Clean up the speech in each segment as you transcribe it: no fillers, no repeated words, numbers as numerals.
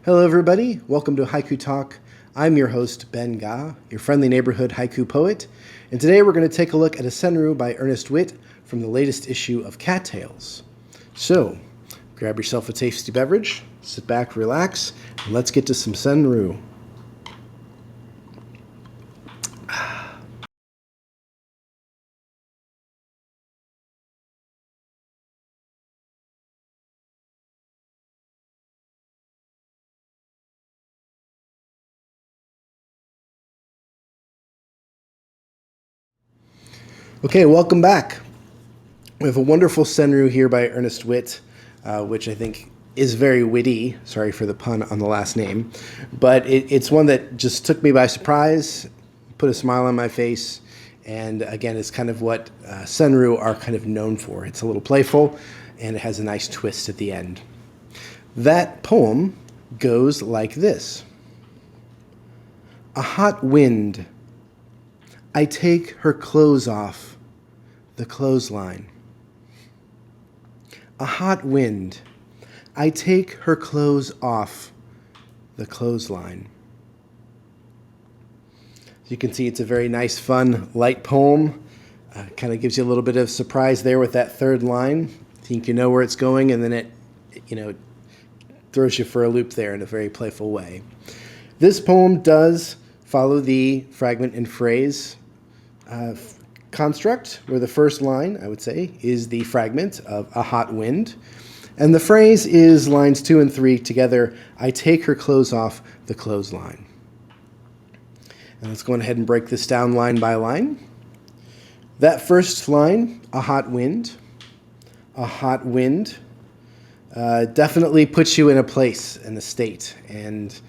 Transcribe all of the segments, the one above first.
Hello, everybody. Welcome to Haiku Talk. I'm your host, Ben Ga, your friendly neighborhood haiku poet. And today we're going to take a look at a senryu by Ernest Wit from the latest issue of Cattails. So, grab yourself a tasty beverage, sit back, relax, and let's get to some senryu. Okay, welcome back. We have a wonderful senryu here by Ernest Wit, which I think is very witty. Sorry for the pun on the last name. But it's one that just took me by surprise, put a smile on my face, and again, it's kind of what senryu are kind of known for. It's a little playful, and it has a nice twist at the end. That poem goes like this. A hot wind. I take her clothes off, the clothesline. A hot wind. I take her clothes off, the clothesline. As you can see, it's a very nice, fun, light poem. Kind of gives you a little bit of surprise there with that third line. I think you know where it's going, and then it throws you for a loop there in a very playful way. This poem does follow the fragment and phrase construct, where the first line, I would say, is the fragment of a hot wind. And the phrase is lines 2 and 3 together, I take her clothes off the clothesline. And let's go ahead and break this down line by line. That first line, a hot wind, definitely puts you in a place, in a state. And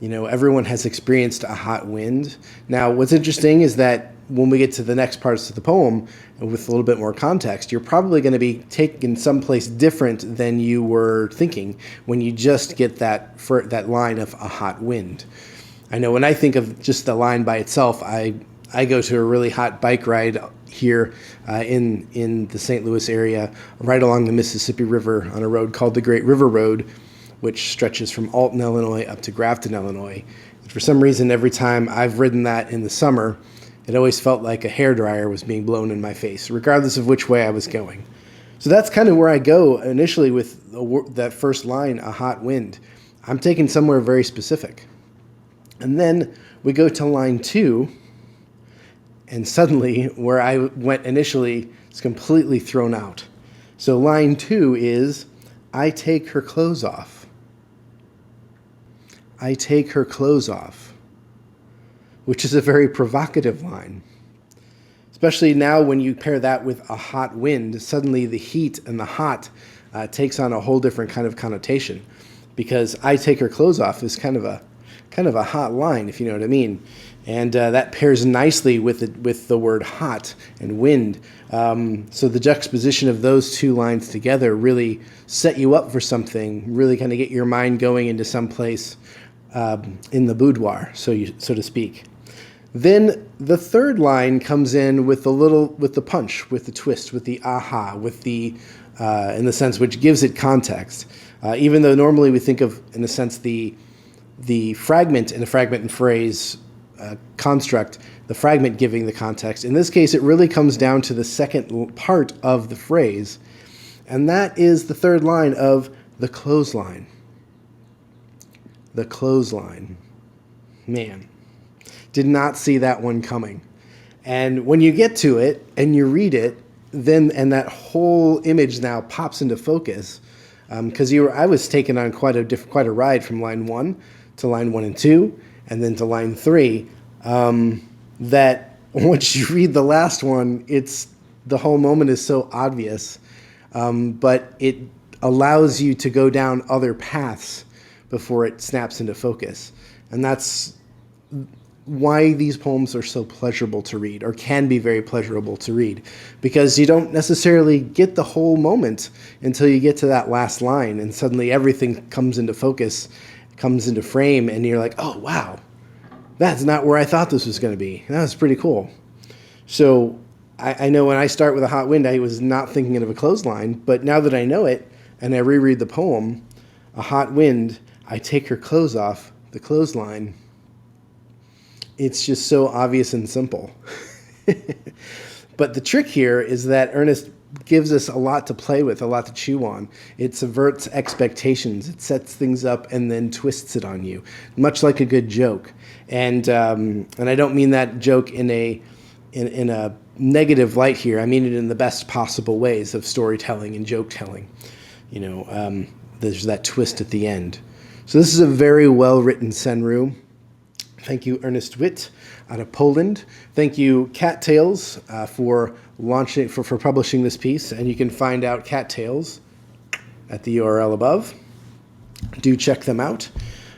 everyone has experienced a hot wind. Now, what's interesting is that when we get to the next parts of the poem, and with a little bit more context, you're probably going to be taken someplace different than you were thinking when you just get that line of a hot wind. I know when I think of just the line by itself, I go to a really hot bike ride here in the St. Louis area, right along the Mississippi River on a road called the Great River Road, which stretches from Alton, Illinois up to Grafton, Illinois. And for some reason, every time I've ridden that in the summer, it always felt like a hairdryer was being blown in my face, regardless of which way I was going. So that's kind of where I go initially with that first line, a hot wind. I'm taken somewhere very specific. And then we go to line 2, and suddenly where I went initially is completely thrown out. So line 2 is, I take her clothes off. I take her clothes off, which is a very provocative line. Especially now when you pair that with a hot wind, suddenly the heat and the hot takes on a whole different kind of connotation, because I take her clothes off is kind of a hot line, if you know what I mean. And that pairs nicely with the word hot and wind. So the juxtaposition of those two lines together really set you up for something, really kind of get your mind going into some place in the boudoir, so to speak. Then the third line comes in with the punch, with the twist, with the aha, with the in the sense which gives it context. Even though normally we think of, in a sense, the fragment in a fragment and phrase construct, the fragment giving the context. In this case, it really comes down to the second part of the phrase, and that is the third line of the clothesline. The clothesline. Man, did not see that one coming. And when you get to it and you read it, and that whole image now pops into focus, because I was taken on quite a ride from line 1 to line 1 and 2, and then to line 3. That once you read the last one, the whole moment is so obvious, but it allows you to go down other paths before it snaps into focus. And that's why these poems are so pleasurable to read, or can be very pleasurable to read, because you don't necessarily get the whole moment until you get to that last line, and suddenly everything comes into focus, comes into frame, and you're like, oh, wow, that's not where I thought this was going to be. That was pretty cool. So I know when I start with a hot wind, I was not thinking of a clothesline, but now that I know it, and I reread the poem, a hot wind, I take her clothes off, the clothesline. It's just so obvious and simple. But the trick here is that Ernest gives us a lot to play with, a lot to chew on. It subverts expectations. It sets things up and then twists it on you, much like a good joke. And I don't mean that joke in a negative light here. I mean it in the best possible ways of storytelling and joke telling. There's that twist at the end. So this is a very well-written senryu. Thank you, Ernest Wit, out of Poland. Thank you, Cattails, for publishing this piece. And you can find out Cattails at the URL above. Do check them out.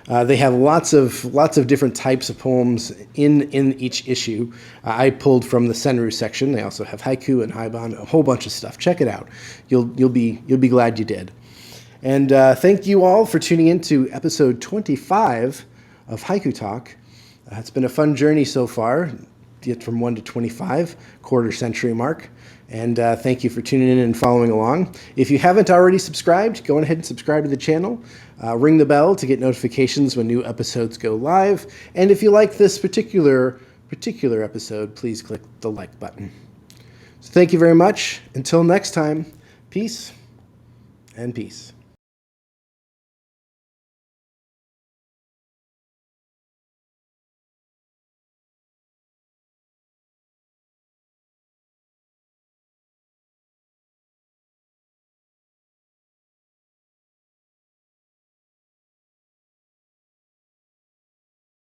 They have lots of different types of poems in each issue. I pulled from the senryu section. They also have haiku and haiban, a whole bunch of stuff. Check it out. You'll be glad you did. And thank you all for tuning in to episode 25 of Haiku Talk. It's been a fun journey so far, get from 1 to 25, quarter century mark. And thank you for tuning in and following along. If you haven't already subscribed, go ahead and subscribe to the channel. Ring the bell to get notifications when new episodes go live. And if you like this particular episode, please click the like button. So thank you very much. Until next time, peace and peace.